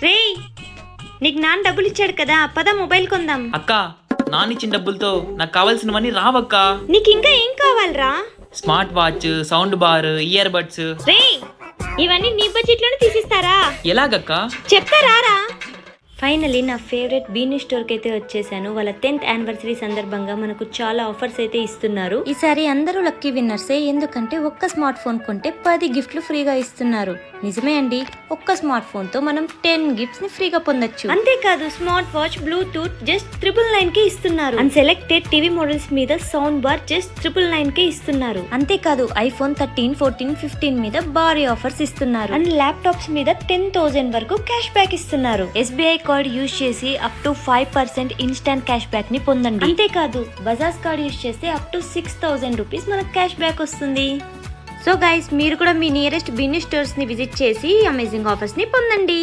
రేయ్, నీకు నాన్న డబ్బులు ఇచ్చాడు కదా, పద మొబైల్ కొందాం. అక్క, నానిచ్చిన డబ్బులతో నాకు కావాల్సినవన్నీ రావక్క. నీకు ఇంకా ఏం కావాలరా? Smart watch, sound bar, ear buds. రేయ్, ఇవన్నీ నీ బడ్జెట్ లోనే తీసిస్తారా? ఎలాగక్క? చెప్తారా? ఫైనలీ నా ఫేవరెట్ బీనీ స్టోర్కి అయితే వచ్చేసాను. వాళ్ళ 10th యానివర్సరీ సందర్భంగా మనకు చాలా ఆఫర్స్ అయితే ఇస్తున్నారు. ఈసారి అందరూ లక్కీ విన్నర్సే, ఎందుకంటే ఒక్క స్మార్ట్ ఫోన్ కొంటే 10 గిఫ్ట్లు ఫ్రీగా ఇస్తున్నారు. నిజమే అండి, ఒక్క స్మార్ట్ ఫోన్ తో మనం 10 గిఫ్ట్స్ ని ఫ్రీగా పొందొచ్చు. అంతేకాదు స్మార్ట్ వాచ్, బ్లూటూత్ జస్ట్ 999 కే ఇస్తున్నారు. అండ్ సెలెక్టెడ్ టీవీ మోడల్స్ మీద సౌండ్ బార్ జస్ట్ 999 కే ఇస్తున్నారు. అంతేకాదు iPhone 13, 14, 15 మీద భారీ ఆఫర్స్ ఇస్తున్నారు. అండ్ ల్యాప్టాప్స్ మీద 10,000 వరకు క్యాష్ బ్యాక్ ఇస్తున్నారు. SBI కార్డ్ యూజ్ చేసి up to 5% instant cash back ని పొందండి. అంతేకాదు బజాజ్ కార్డ్ యూజ్ చేస్తే అప్ టు 6,000 రూపీస్ మనకు క్యాష్ బ్యాక్ వస్తుంది. సో గైస్, మీరు కూడా మీ నియరెస్ట్ బీనీ స్టోర్స్ ని విజిట్ చేసి అమేజింగ్ ఆఫర్స్ ని పొందండి.